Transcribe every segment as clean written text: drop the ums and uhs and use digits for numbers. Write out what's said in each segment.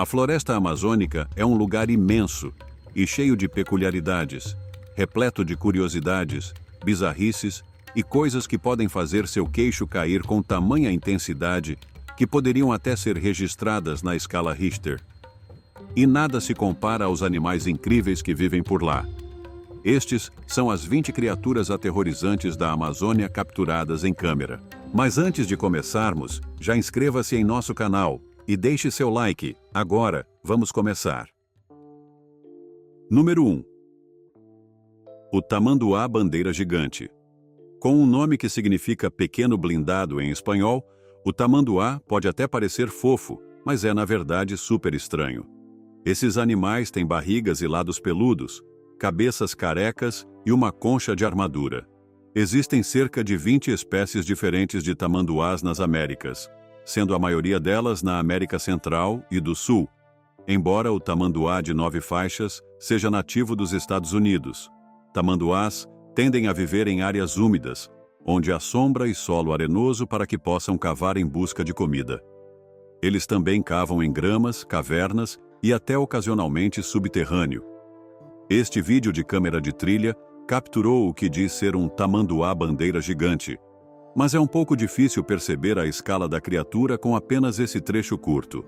A floresta amazônica é um lugar imenso e cheio de peculiaridades, repleto de curiosidades, bizarrices e coisas que podem fazer seu queixo cair com tamanha intensidade que poderiam até ser registradas na escala Richter. E nada se compara aos animais incríveis que vivem por lá. Estes são as 20 criaturas aterrorizantes da Amazônia capturadas em câmera. Mas antes de começarmos, já inscreva-se em nosso canal e deixe seu like. Agora, vamos começar. Número 1. O tamanduá bandeira gigante. Com um nome que significa pequeno blindado em espanhol, o tamanduá pode até parecer fofo, mas é na verdade super estranho. Esses animais têm barrigas e lados peludos, cabeças carecas e uma concha de armadura. Existem cerca de 20 espécies diferentes de tamanduás nas Américas, sendo a maioria delas na América Central e do Sul, embora o tamanduá de 9 faixas seja nativo dos Estados Unidos. Tamanduás tendem a viver em áreas úmidas, onde há sombra e solo arenoso para que possam cavar em busca de comida. Eles também cavam em gramas, cavernas e até ocasionalmente subterrâneo. Este vídeo de câmera de trilha capturou o que diz ser um tamanduá bandeira gigante, mas é um pouco difícil perceber a escala da criatura com apenas esse trecho curto.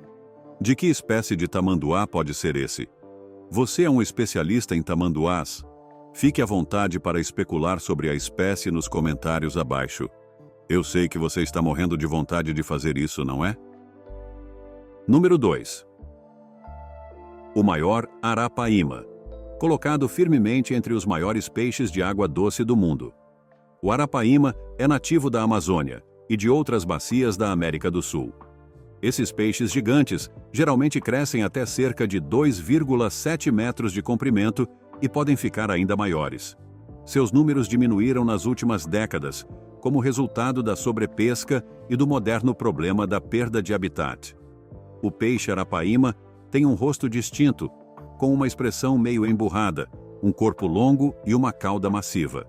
De que espécie de tamanduá pode ser esse? Você é um especialista em tamanduás? Fique à vontade para especular sobre a espécie nos comentários abaixo. Eu sei que você está morrendo de vontade de fazer isso, não é? Número 2. O maior arapaíma, colocado firmemente entre os maiores peixes de água doce do mundo. O arapaíma é nativo da Amazônia e de outras bacias da América do Sul. Esses peixes gigantes geralmente crescem até cerca de 2,7 metros de comprimento e podem ficar ainda maiores. Seus números diminuíram nas últimas décadas, como resultado da sobrepesca e do moderno problema da perda de habitat. O peixe arapaíma tem um rosto distinto, com uma expressão meio emburrada, um corpo longo e uma cauda massiva.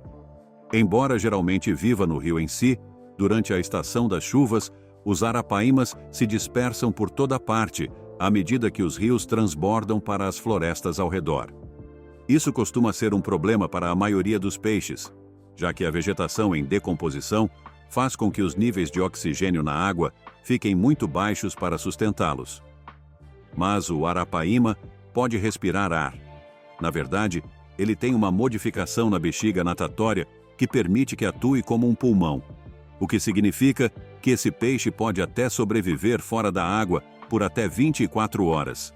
Embora geralmente viva no rio em si, durante a estação das chuvas, os arapaímas se dispersam por toda parte à medida que os rios transbordam para as florestas ao redor. Isso costuma ser um problema para a maioria dos peixes, já que a vegetação em decomposição faz com que os níveis de oxigênio na água fiquem muito baixos para sustentá-los. Mas o arapaíma pode respirar ar. Na verdade, ele tem uma modificação na bexiga natatória que permite que atue como um pulmão, o que significa que esse peixe pode até sobreviver fora da água por até 24 horas.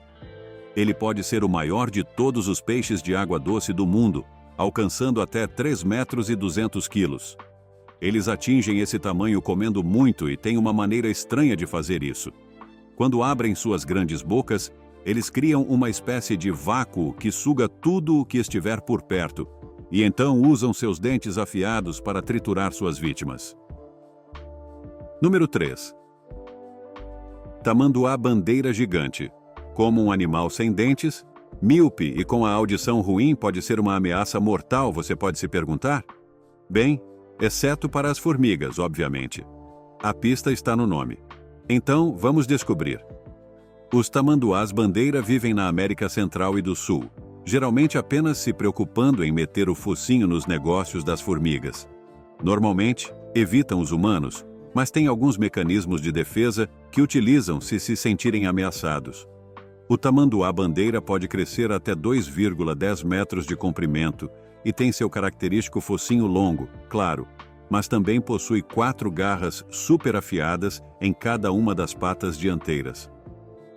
Ele pode ser o maior de todos os peixes de água doce do mundo, alcançando até 3,2 metros. Eles atingem esse tamanho comendo muito e têm uma maneira estranha de fazer isso. Quando abrem suas grandes bocas, eles criam uma espécie de vácuo que suga tudo o que estiver por perto, e então usam seus dentes afiados para triturar suas vítimas. Número 3. Tamanduá bandeira gigante. Como um animal sem dentes, míope e com a audição ruim pode ser uma ameaça mortal, você pode se perguntar? Bem, exceto para as formigas, obviamente. A pista está no nome. Então, vamos descobrir. Os tamanduás bandeira vivem na América Central e do Sul, geralmente apenas se preocupando em meter o focinho nos negócios das formigas. Normalmente, evitam os humanos, mas têm alguns mecanismos de defesa que utilizam se sentirem ameaçados. O tamanduá bandeira pode crescer até 2,10 metros de comprimento e tem seu característico focinho longo, claro, mas também possui 4 garras super afiadas em cada uma das patas dianteiras.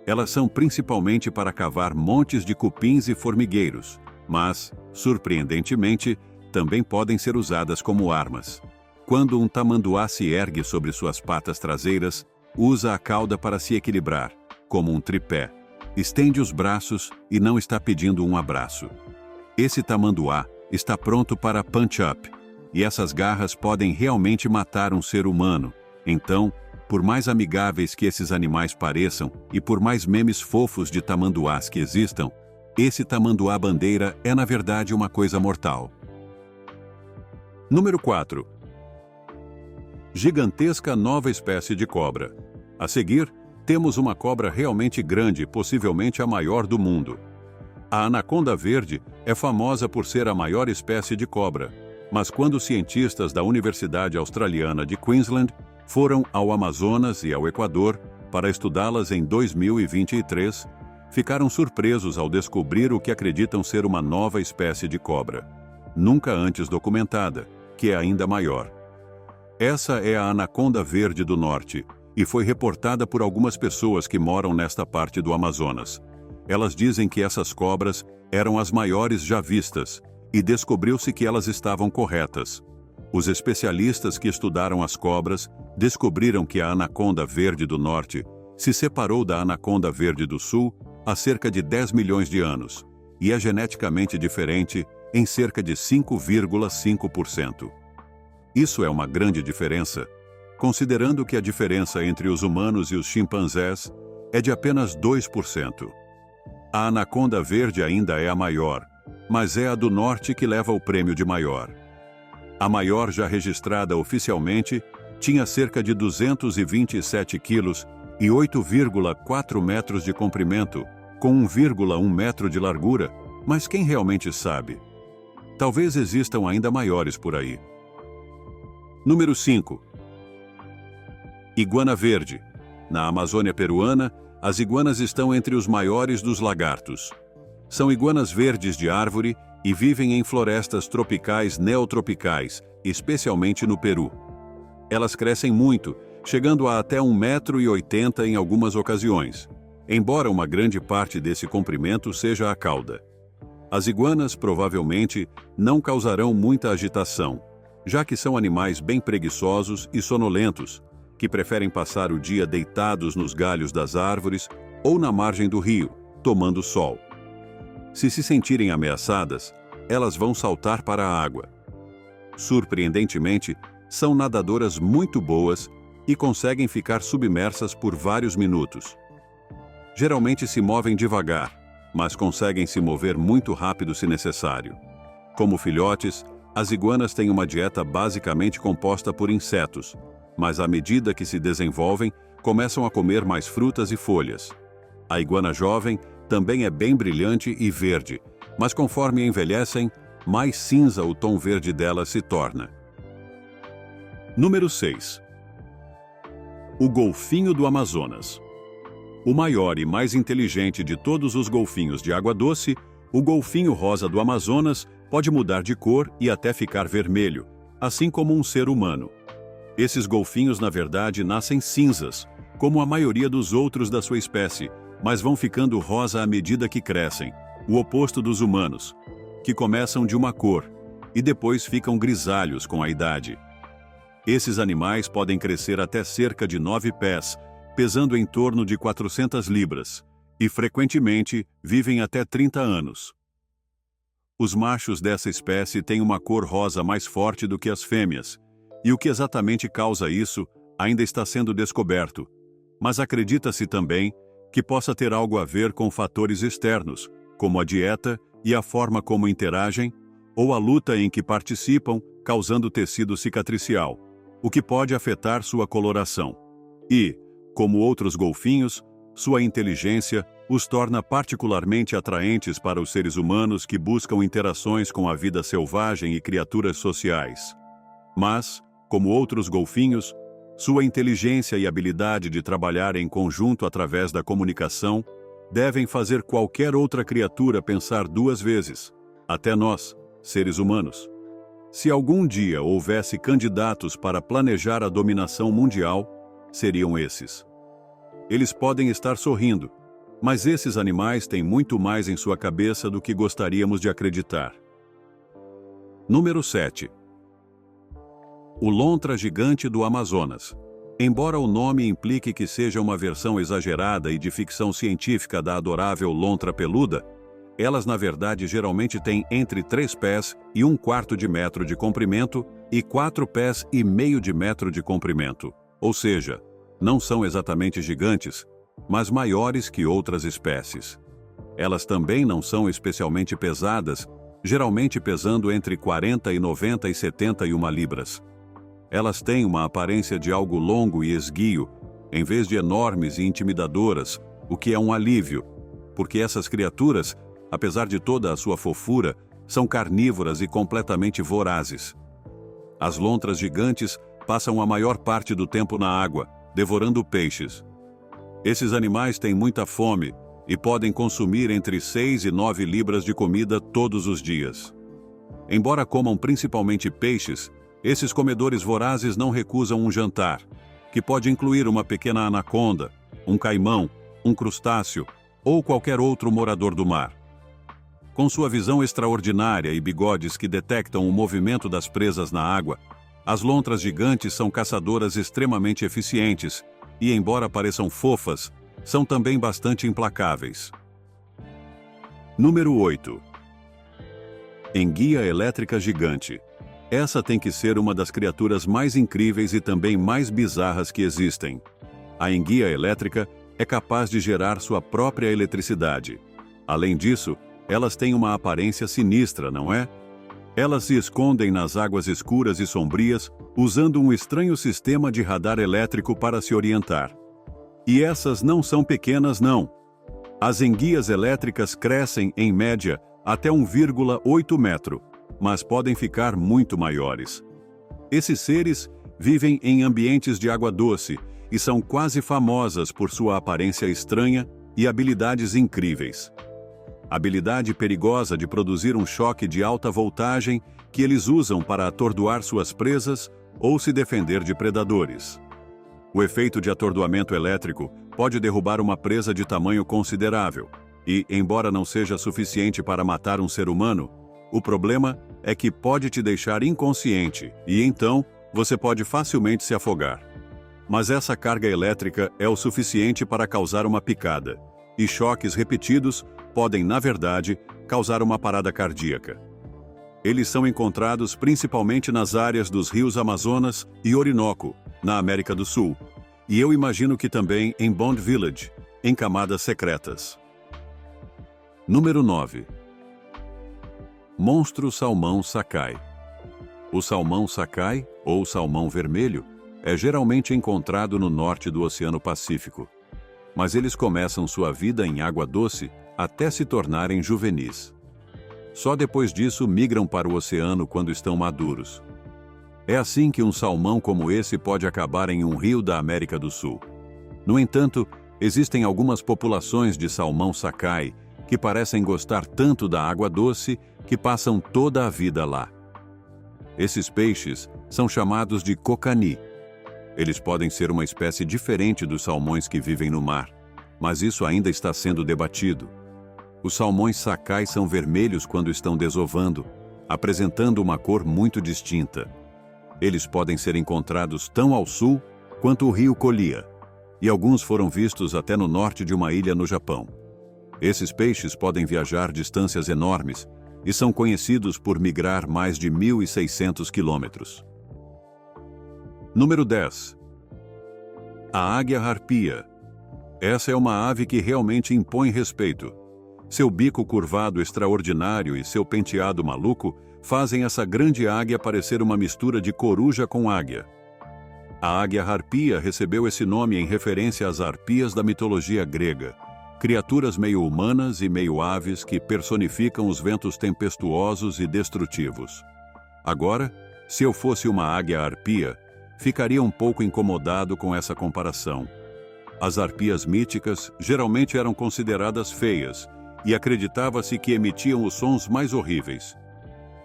Elas são principalmente para cavar montes de cupins e formigueiros, mas, surpreendentemente, também podem ser usadas como armas. Quando um tamanduá se ergue sobre suas patas traseiras, usa a cauda para se equilibrar, como um tripé. Estende os braços e não está pedindo um abraço. Esse tamanduá está pronto para punch-up, e essas garras podem realmente matar um ser humano. Então, por mais amigáveis que esses animais pareçam e por mais memes fofos de tamanduás que existam, esse tamanduá bandeira é na verdade uma coisa mortal. Número 4. Gigantesca nova espécie de cobra. A seguir, temos uma cobra realmente grande, possivelmente a maior do mundo. A anaconda verde é famosa por ser a maior espécie de cobra, mas quando cientistas da Universidade Australiana de Queensland foram ao Amazonas e ao Equador para estudá-las em 2023, ficaram surpresos ao descobrir o que acreditam ser uma nova espécie de cobra, nunca antes documentada, que é ainda maior. Essa é a anaconda verde do norte e foi reportada por algumas pessoas que moram nesta parte do Amazonas. Elas dizem que essas cobras eram as maiores já vistas e descobriu-se que elas estavam corretas. Os especialistas que estudaram as cobras descobriram que a anaconda verde do norte se separou da anaconda verde do sul há cerca de 10 milhões de anos e é geneticamente diferente em cerca de 5,5%. Isso é uma grande diferença, considerando que a diferença entre os humanos e os chimpanzés é de apenas 2%. A anaconda verde ainda é a maior, mas é a do norte que leva o prêmio de maior. A maior já registrada oficialmente tinha cerca de 227 quilos e 8,4 metros de comprimento, com 1,1 metro de largura, mas quem realmente sabe? Talvez existam ainda maiores por aí. Número 5. Iguana verde. Na Amazônia peruana, as iguanas estão entre os maiores dos lagartos. São iguanas verdes de árvore e vivem em florestas tropicais neotropicais, especialmente no Peru. Elas crescem muito, chegando a até 1,80 m em algumas ocasiões, embora uma grande parte desse comprimento seja a cauda. As iguanas provavelmente não causarão muita agitação, já que são animais bem preguiçosos e sonolentos, que preferem passar o dia deitados nos galhos das árvores ou na margem do rio, tomando sol. Se sentirem ameaçadas, elas vão saltar para a água. Surpreendentemente, são nadadoras muito boas e conseguem ficar submersas por vários minutos. Geralmente se movem devagar, mas conseguem se mover muito rápido se necessário. Como filhotes, as iguanas têm uma dieta basicamente composta por insetos, mas à medida que se desenvolvem, começam a comer mais frutas e folhas. A iguana jovem também é bem brilhante e verde, mas conforme envelhecem, mais cinza o tom verde dela se torna. Número 6. O golfinho do Amazonas. O maior e mais inteligente de todos os golfinhos de água doce, o golfinho rosa do Amazonas pode mudar de cor e até ficar vermelho, assim como um ser humano. Esses golfinhos, na verdade, nascem cinzas, como a maioria dos outros da sua espécie, mas vão ficando rosa à medida que crescem, o oposto dos humanos, que começam de uma cor e depois ficam grisalhos com a idade. Esses animais podem crescer até cerca de 9 pés, pesando em torno de 400 libras, e frequentemente vivem até 30 anos. Os machos dessa espécie têm uma cor rosa mais forte do que as fêmeas, e o que exatamente causa isso ainda está sendo descoberto, mas acredita-se também que possa ter algo a ver com fatores externos, como a dieta e a forma como interagem, ou a luta em que participam, causando tecido cicatricial, o que pode afetar sua coloração. E, como outros golfinhos, sua inteligência os torna particularmente atraentes para os seres humanos que buscam interações com a vida selvagem e criaturas sociais. Mas, como outros golfinhos, sua inteligência e habilidade de trabalhar em conjunto através da comunicação devem fazer qualquer outra criatura pensar duas vezes, até nós, seres humanos. Se algum dia houvesse candidatos para planejar a dominação mundial, seriam esses. Eles podem estar sorrindo, mas esses animais têm muito mais em sua cabeça do que gostaríamos de acreditar. Número 7. O lontra gigante do Amazonas. Embora o nome implique que seja uma versão exagerada e de ficção científica da adorável lontra peluda, elas na verdade geralmente têm entre 3 pés e 1/4 de metro de comprimento e 4 pés e meio de metro de comprimento, ou seja, não são exatamente gigantes, mas maiores que outras espécies. Elas também não são especialmente pesadas, geralmente pesando entre 40 e 90 e 71 libras. Elas têm uma aparência de algo longo e esguio, em vez de enormes e intimidadoras, o que é um alívio, porque essas criaturas, apesar de toda a sua fofura, são carnívoras e completamente vorazes. As lontras gigantes passam a maior parte do tempo na água, devorando peixes. Esses animais têm muita fome e podem consumir entre 6 e 9 libras de comida todos os dias. Embora comam principalmente peixes, esses comedores vorazes não recusam um jantar, que pode incluir uma pequena anaconda, um caimão, um crustáceo ou qualquer outro morador do mar. Com sua visão extraordinária e bigodes que detectam o movimento das presas na água, as lontras gigantes são caçadoras extremamente eficientes e, embora pareçam fofas, são também bastante implacáveis. Número 8. Enguia elétrica gigante. Essa tem que ser uma das criaturas mais incríveis e também mais bizarras que existem. A enguia elétrica é capaz de gerar sua própria eletricidade. Além disso, elas têm uma aparência sinistra, não é? Elas se escondem nas águas escuras e sombrias, usando um estranho sistema de radar elétrico para se orientar. E essas não são pequenas, não. As enguias elétricas crescem, em média, até 1,8 metro, mas podem ficar muito maiores. Esses seres vivem em ambientes de água doce e são quase famosas por sua aparência estranha e habilidades incríveis. Habilidade perigosa de produzir um choque de alta voltagem que eles usam para atordoar suas presas ou se defender de predadores. O efeito de atordoamento elétrico pode derrubar uma presa de tamanho considerável e, embora não seja suficiente para matar um ser humano, o problema é que pode te deixar inconsciente e, então, você pode facilmente se afogar. Mas essa carga elétrica é o suficiente para causar uma picada, e choques repetidos podem, na verdade, causar uma parada cardíaca. Eles são encontrados principalmente nas áreas dos rios Amazonas e Orinoco, na América do Sul, e eu imagino que também em Bond Village, em camadas secretas. Número 9. Monstro salmão Sakai. O salmão Sakai, ou salmão vermelho, é geralmente encontrado no norte do Oceano Pacífico, mas eles começam sua vida em água doce até se tornarem juvenis. Só depois disso migram para o oceano quando estão maduros. É assim que um salmão como esse pode acabar em um rio da América do Sul. No entanto, existem algumas populações de salmão Sakai que parecem gostar tanto da água doce que passam toda a vida lá. Esses peixes são chamados de cocani. Eles podem ser uma espécie diferente dos salmões que vivem no mar, mas isso ainda está sendo debatido. Os salmões Sakai são vermelhos quando estão desovando, apresentando uma cor muito distinta. Eles podem ser encontrados tão ao sul quanto o rio Kolia, e alguns foram vistos até no norte de uma ilha no Japão. Esses peixes podem viajar distâncias enormes e são conhecidos por migrar mais de 1.600 quilômetros. Número 10. A águia-harpia. Essa é uma ave que realmente impõe respeito. Seu bico curvado extraordinário e seu penteado maluco fazem essa grande águia parecer uma mistura de coruja com águia. A águia-harpia recebeu esse nome em referência às harpias da mitologia grega, criaturas meio humanas e meio aves que personificam os ventos tempestuosos e destrutivos. Agora, se eu fosse uma águia-harpia, ficaria um pouco incomodado com essa comparação. As harpias míticas geralmente eram consideradas feias e acreditava-se que emitiam os sons mais horríveis.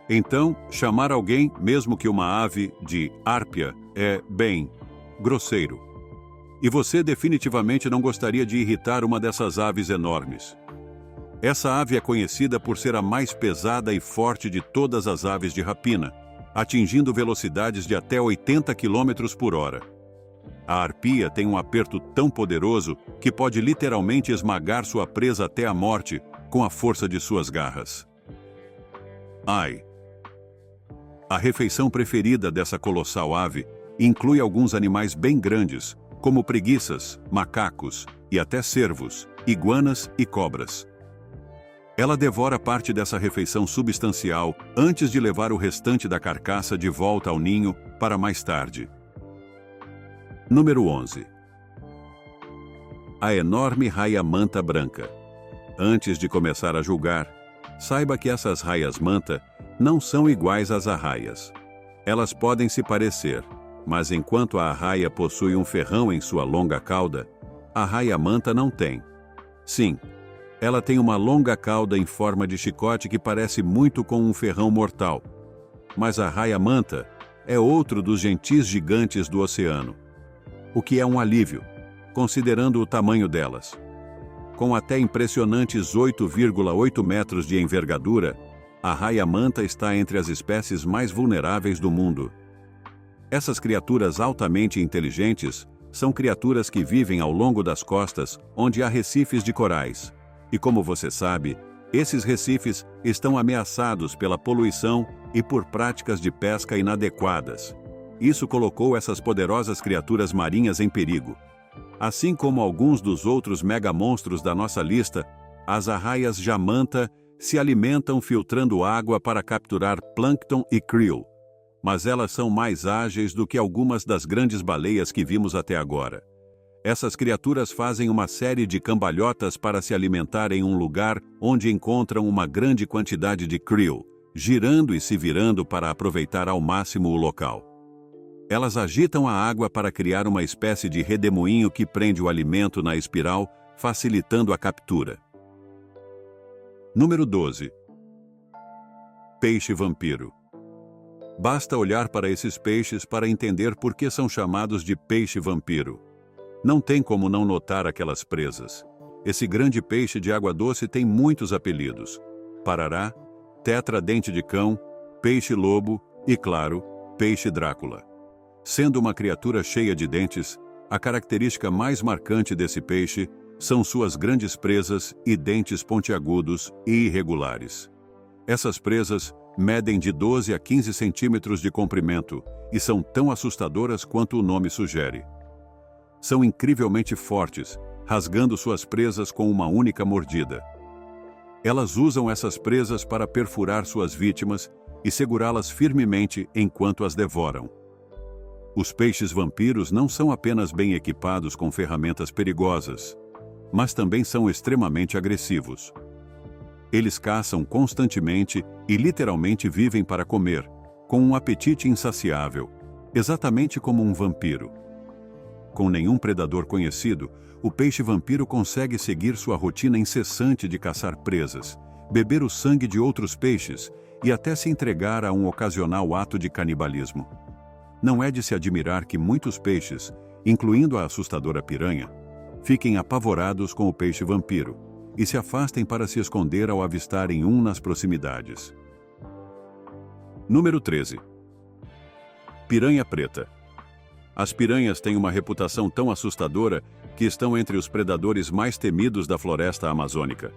Então, chamar alguém, mesmo que uma ave, de hárpia é, bem, grosseiro. E você definitivamente não gostaria de irritar uma dessas aves enormes. Essa ave é conhecida por ser a mais pesada e forte de todas as aves de rapina, atingindo velocidades de até 80 km por hora. A harpia tem um aperto tão poderoso que pode literalmente esmagar sua presa até a morte com a força de suas garras. Ai! A refeição preferida dessa colossal ave inclui alguns animais bem grandes, como preguiças, macacos e até cervos, iguanas e cobras. Ela devora parte dessa refeição substancial antes de levar o restante da carcaça de volta ao ninho para mais tarde. Número 11. a enorme raia-manta branca. Antes de começar a julgar, saiba que essas raias-manta não são iguais às arraias. Elas podem se parecer, mas enquanto a arraia possui um ferrão em sua longa cauda, a raia-manta não tem. Sim, ela tem uma longa cauda em forma de chicote que parece muito com um ferrão mortal. Mas a raia-manta é outro dos gentis gigantes do oceano, o que é um alívio, considerando o tamanho delas. Com até impressionantes 8,8 metros de envergadura, a raia-manta está entre as espécies mais vulneráveis do mundo. Essas criaturas altamente inteligentes são criaturas que vivem ao longo das costas onde há recifes de corais. E como você sabe, esses recifes estão ameaçados pela poluição e por práticas de pesca inadequadas. Isso colocou essas poderosas criaturas marinhas em perigo. Assim como alguns dos outros megamonstros da nossa lista, as arraias jamanta se alimentam filtrando água para capturar plâncton e krill, mas elas são mais ágeis do que algumas das grandes baleias que vimos até agora. Essas criaturas fazem uma série de cambalhotas para se alimentar em um lugar onde encontram uma grande quantidade de krill, girando e se virando para aproveitar ao máximo o local. Elas agitam a água para criar uma espécie de redemoinho que prende o alimento na espiral, facilitando a captura. Número 12. Peixe vampiro. Basta olhar para esses peixes para entender por que são chamados de peixe vampiro. Não tem como não notar aquelas presas. Esse grande peixe de água doce tem muitos apelidos: parará, tetra-dente de cão, peixe-lobo e, claro, peixe-Drácula. Sendo uma criatura cheia de dentes, a característica mais marcante desse peixe são suas grandes presas e dentes pontiagudos e irregulares. Essas presas medem de 12 a 15 centímetros de comprimento e são tão assustadoras quanto o nome sugere. São incrivelmente fortes, rasgando suas presas com uma única mordida. Elas usam essas presas para perfurar suas vítimas e segurá-las firmemente enquanto as devoram. Os peixes vampiros não são apenas bem equipados com ferramentas perigosas, mas também são extremamente agressivos. Eles caçam constantemente e literalmente vivem para comer, com um apetite insaciável, exatamente como um vampiro. Com nenhum predador conhecido, o peixe vampiro consegue seguir sua rotina incessante de caçar presas, beber o sangue de outros peixes e até se entregar a um ocasional ato de canibalismo. Não é de se admirar que muitos peixes, incluindo a assustadora piranha, fiquem apavorados com o peixe vampiro e se afastem para se esconder ao avistarem um nas proximidades. Número 13. Piranha preta. As piranhas têm uma reputação tão assustadora que estão entre os predadores mais temidos da floresta amazônica.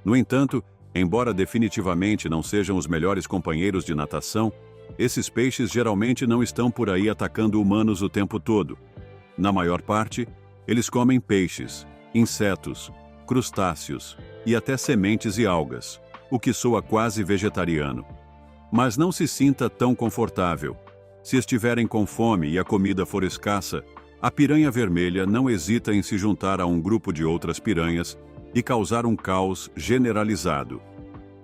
No entanto, embora definitivamente não sejam os melhores companheiros de natação, esses peixes geralmente não estão por aí atacando humanos o tempo todo. Na maior parte, eles comem peixes, insetos, crustáceos e até sementes e algas, o que soa quase vegetariano. Mas não se sinta tão confortável. Se estiverem com fome e a comida for escassa, a piranha vermelha não hesita em se juntar a um grupo de outras piranhas e causar um caos generalizado.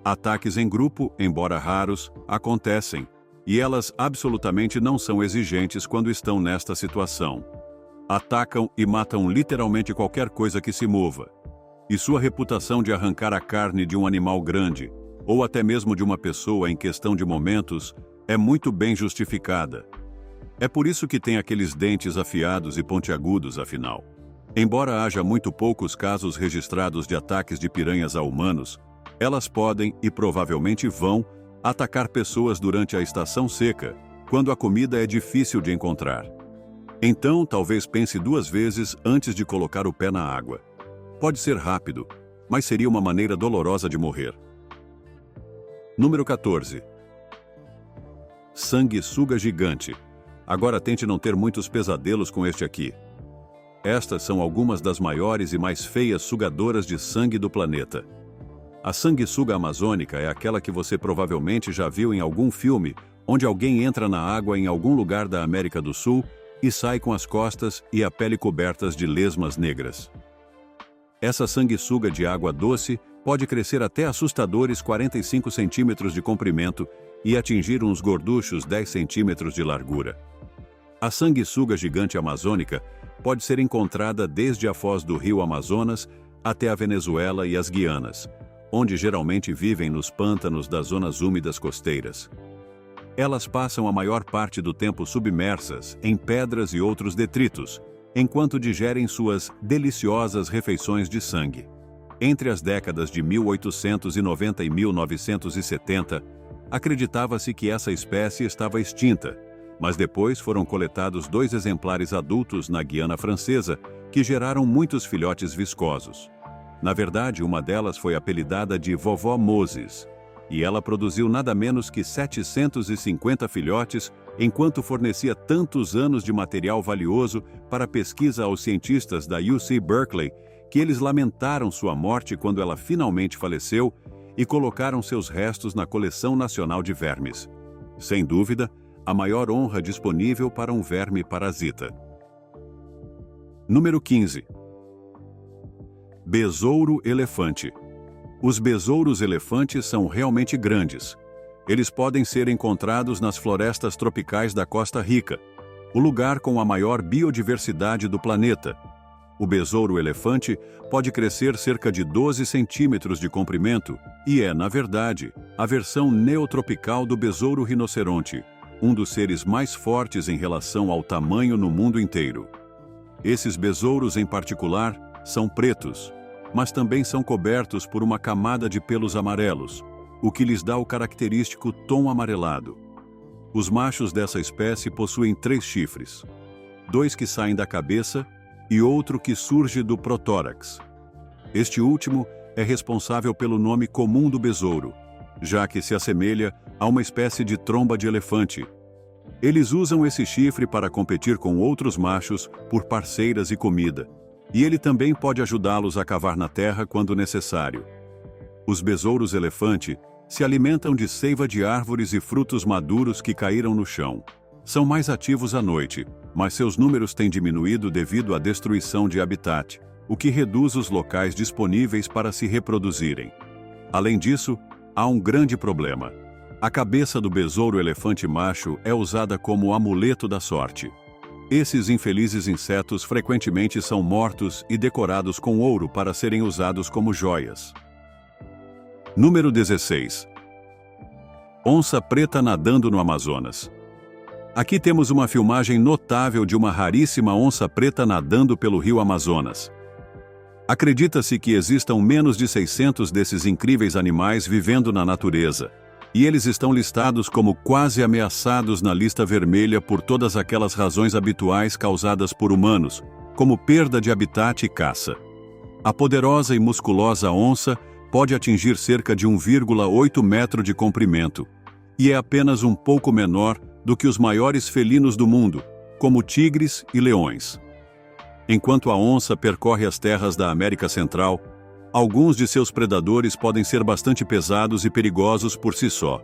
Ataques em grupo, embora raros, acontecem, e elas absolutamente não são exigentes quando estão nesta situação. Atacam e matam literalmente qualquer coisa que se mova. E sua reputação de arrancar a carne de um animal grande, ou até mesmo de uma pessoa em questão de momentos, é muito bem justificada. É por isso que tem aqueles dentes afiados e pontiagudos, afinal. Embora haja muito poucos casos registrados de ataques de piranhas a humanos, elas podem e provavelmente vão atacar pessoas durante a estação seca, quando a comida é difícil de encontrar. Então, talvez pense duas vezes antes de colocar o pé na água. Pode ser rápido, mas seria uma maneira dolorosa de morrer. Número 14. Sanguessuga gigante. Agora tente não ter muitos pesadelos com este aqui. Estas são algumas das maiores e mais feias sugadoras de sangue do planeta. A sanguessuga amazônica é aquela que você provavelmente já viu em algum filme, onde alguém entra na água em algum lugar da América do Sul e sai com as costas e a pele cobertas de lesmas negras. Essa sanguessuga de água doce pode crescer até assustadores 45 centímetros de comprimento e atingir uns gorduchos 10 centímetros de largura. A sanguessuga gigante amazônica pode ser encontrada desde a foz do rio Amazonas até a Venezuela e as Guianas, onde geralmente vivem nos pântanos das zonas úmidas costeiras. Elas passam a maior parte do tempo submersas em pedras e outros detritos, enquanto digerem suas deliciosas refeições de sangue. Entre as décadas de 1890 e 1970, acreditava-se que essa espécie estava extinta, mas depois foram coletados 2 exemplares adultos na Guiana Francesa que geraram muitos filhotes viscosos. Na verdade, uma delas foi apelidada de Vovó Moses, e ela produziu nada menos que 750 filhotes, enquanto fornecia tantos anos de material valioso para pesquisa aos cientistas da UC Berkeley, que eles lamentaram sua morte quando ela finalmente faleceu e colocaram seus restos na Coleção Nacional de Vermes. Sem dúvida, a maior honra disponível para um verme parasita. Número 15. Besouro-elefante. Os besouros-elefantes são realmente grandes. Eles podem ser encontrados nas florestas tropicais da Costa Rica, o lugar com a maior biodiversidade do planeta. O besouro-elefante pode crescer cerca de 12 centímetros de comprimento e é, na verdade, a versão neotropical do besouro-rinoceronte, um dos seres mais fortes em relação ao tamanho no mundo inteiro. Esses besouros, em particular, são pretos, mas também são cobertos por uma camada de pelos amarelos, o que lhes dá o característico tom amarelado. Os machos dessa espécie possuem 3 chifres, 2 que saem da cabeça e outro que surge do protórax. Este último é responsável pelo nome comum do besouro, já que se assemelha a uma espécie de tromba de elefante. Eles usam esse chifre para competir com outros machos por parceiras e comida, e ele também pode ajudá-los a cavar na terra quando necessário. Os besouros-elefante se alimentam de seiva de árvores e frutos maduros que caíram no chão. São mais ativos à noite, mas seus números têm diminuído devido à destruição de habitat, o que reduz os locais disponíveis para se reproduzirem. Além disso, há um grande problema. A cabeça do besouro-elefante macho é usada como amuleto da sorte. Esses infelizes insetos frequentemente são mortos e decorados com ouro para serem usados como joias. Número 16. Onça preta nadando no Amazonas. Aqui temos uma filmagem notável de uma raríssima onça preta nadando pelo rio Amazonas. Acredita-se que existam menos de 600 desses incríveis animais vivendo na natureza, e eles estão listados como quase ameaçados na lista vermelha por todas aquelas razões habituais causadas por humanos, como perda de habitat e caça. A poderosa e musculosa onça pode atingir cerca de 1,8 metro de comprimento, e é apenas um pouco menor do que os maiores felinos do mundo, como tigres e leões. Enquanto a onça percorre as terras da América Central, alguns de seus predadores podem ser bastante pesados e perigosos por si só.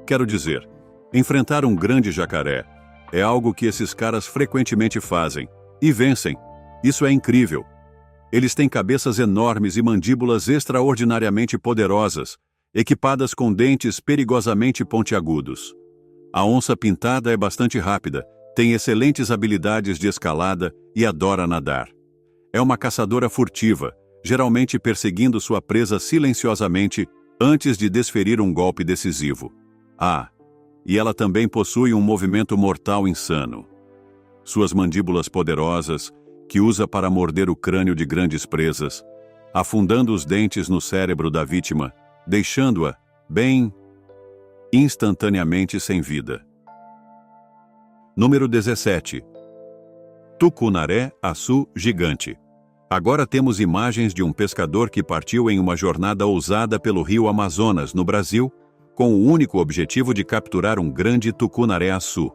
Quero dizer, enfrentar um grande jacaré é algo que esses caras frequentemente fazem, e vencem. Isso é incrível. Eles têm cabeças enormes e mandíbulas extraordinariamente poderosas, equipadas com dentes perigosamente pontiagudos. A onça pintada é bastante rápida, tem excelentes habilidades de escalada e adora nadar. É uma caçadora furtiva, geralmente perseguindo sua presa silenciosamente antes de desferir um golpe decisivo. E ela também possui um movimento mortal insano. Suas mandíbulas poderosas, que usa para morder o crânio de grandes presas, afundando os dentes no cérebro da vítima, deixando-a, instantaneamente sem vida. Número 17. Tucunaré-açu gigante. Agora temos imagens de um pescador que partiu em uma jornada ousada pelo rio Amazonas, no Brasil, com o único objetivo de capturar um grande tucunaré-açu.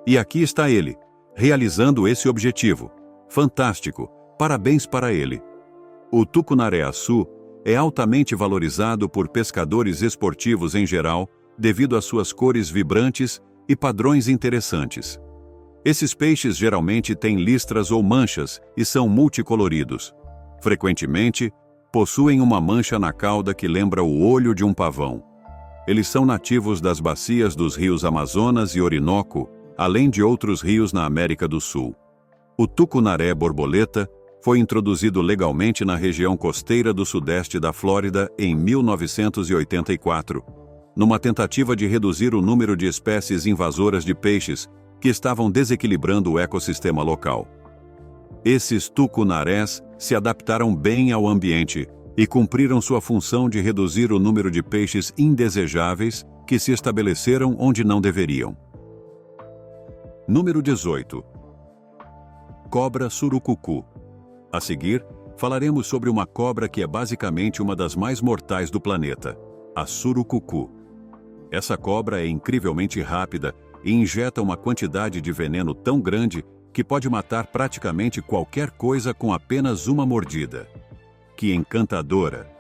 E aqui está ele, realizando esse objetivo. Fantástico! Parabéns para ele! O tucunaré-açu é altamente valorizado por pescadores esportivos em geral, devido às suas cores vibrantes e padrões interessantes. Esses peixes geralmente têm listras ou manchas e são multicoloridos. Frequentemente, possuem uma mancha na cauda que lembra o olho de um pavão. Eles são nativos das bacias dos rios Amazonas e Orinoco, além de outros rios na América do Sul. O tucunaré borboleta foi introduzido legalmente na região costeira do sudeste da Flórida em 1984, numa tentativa de reduzir o número de espécies invasoras de peixes que estavam desequilibrando o ecossistema local. Esses tucunarés se adaptaram bem ao ambiente e cumpriram sua função de reduzir o número de peixes indesejáveis que se estabeleceram onde não deveriam. Número 18. Cobra surucucu. A seguir, falaremos sobre uma cobra que é basicamente uma das mais mortais do planeta, a surucucu. Essa cobra é incrivelmente rápida e injeta uma quantidade de veneno tão grande que pode matar praticamente qualquer coisa com apenas uma mordida. Que encantadora!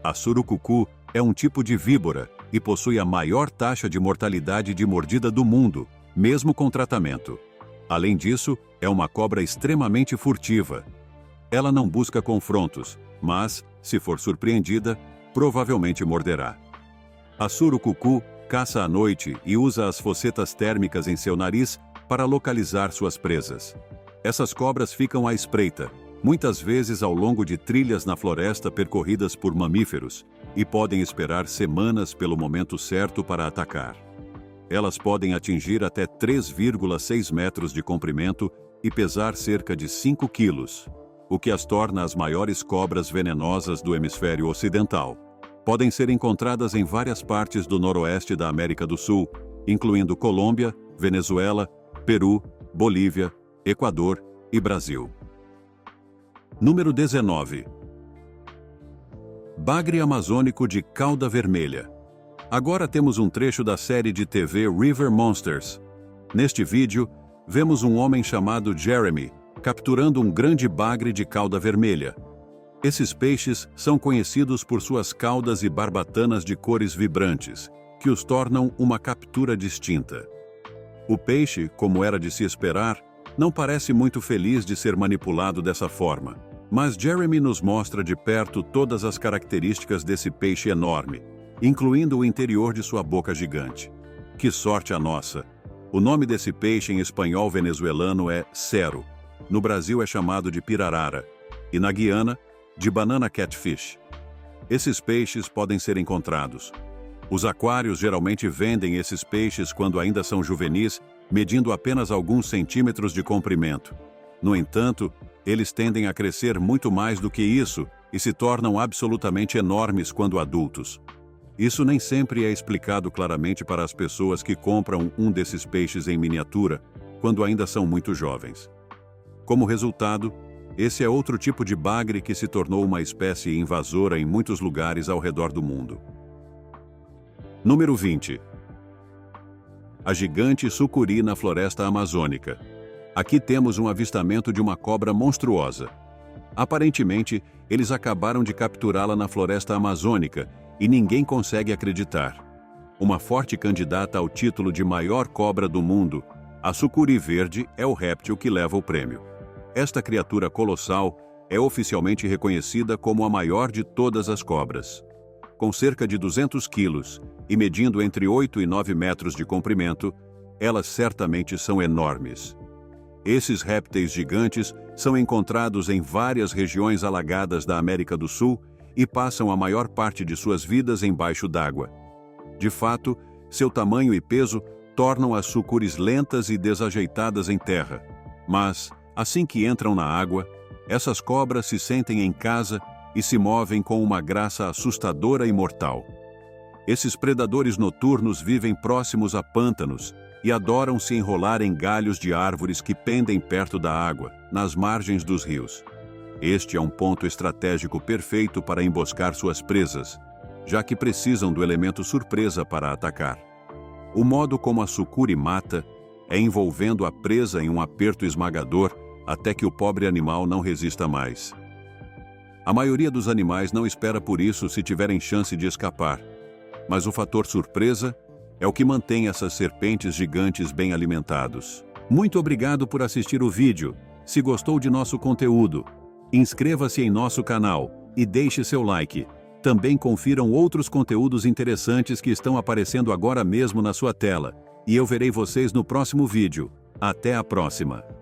A surucucu é um tipo de víbora e possui a maior taxa de mortalidade de mordida do mundo, mesmo com tratamento. Além disso, é uma cobra extremamente furtiva. Ela não busca confrontos, mas, se for surpreendida, provavelmente morderá. A surucucu caça à noite e usa as fossetas térmicas em seu nariz para localizar suas presas. Essas cobras ficam à espreita, muitas vezes ao longo de trilhas na floresta percorridas por mamíferos, e podem esperar semanas pelo momento certo para atacar. Elas podem atingir até 3,6 metros de comprimento e pesar cerca de 5 quilos, o que as torna as maiores cobras venenosas do hemisfério ocidental. Podem ser encontradas em várias partes do noroeste da América do Sul, incluindo Colômbia, Venezuela, Peru, Bolívia, Equador e Brasil. Número 19. Bagre amazônico de cauda vermelha. Agora temos um trecho da série de TV River Monsters. Neste vídeo, vemos um homem chamado Jeremy capturando um grande bagre de cauda vermelha. Esses peixes são conhecidos por suas caudas e barbatanas de cores vibrantes, que os tornam uma captura distinta. O peixe, como era de se esperar, não parece muito feliz de ser manipulado dessa forma, mas Jeremy nos mostra de perto todas as características desse peixe enorme, incluindo o interior de sua boca gigante. Que sorte a nossa! O nome desse peixe em espanhol venezuelano é cero. No Brasil é chamado de pirarara, e na Guiana, de banana catfish. Esses peixes podem ser encontrados. Os aquários geralmente vendem esses peixes quando ainda são juvenis, medindo apenas alguns centímetros de comprimento. No entanto, eles tendem a crescer muito mais do que isso e se tornam absolutamente enormes quando adultos. Isso nem sempre é explicado claramente para as pessoas que compram um desses peixes em miniatura, quando ainda são muito jovens. Como resultado, esse é outro tipo de bagre que se tornou uma espécie invasora em muitos lugares ao redor do mundo. Número 20. A gigante sucuri na floresta amazônica. Aqui temos um avistamento de uma cobra monstruosa. Aparentemente, eles acabaram de capturá-la na floresta amazônica e ninguém consegue acreditar. Uma forte candidata ao título de maior cobra do mundo, a sucuri verde é o réptil que leva o prêmio. Esta criatura colossal é oficialmente reconhecida como a maior de todas as cobras. Com cerca de 200 quilos e medindo entre 8 e 9 metros de comprimento, elas certamente são enormes. Esses répteis gigantes são encontrados em várias regiões alagadas da América do Sul e passam a maior parte de suas vidas embaixo d'água. De fato, seu tamanho e peso tornam as sucuris lentas e desajeitadas em terra. Mas, assim que entram na água, essas cobras se sentem em casa e se movem com uma graça assustadora e mortal. Esses predadores noturnos vivem próximos a pântanos e adoram se enrolar em galhos de árvores que pendem perto da água, nas margens dos rios. Este é um ponto estratégico perfeito para emboscar suas presas, já que precisam do elemento surpresa para atacar. O modo como a sucuri mata é envolvendo a presa em um aperto esmagador até que o pobre animal não resista mais. A maioria dos animais não espera por isso se tiverem chance de escapar, mas o fator surpresa é o que mantém essas serpentes gigantes bem alimentados. Muito obrigado por assistir o vídeo. Se gostou de nosso conteúdo, Inscreva-se em nosso canal e deixe seu like. Também confiram outros conteúdos interessantes que estão aparecendo agora mesmo na sua tela. E eu verei vocês no próximo vídeo. Até a próxima!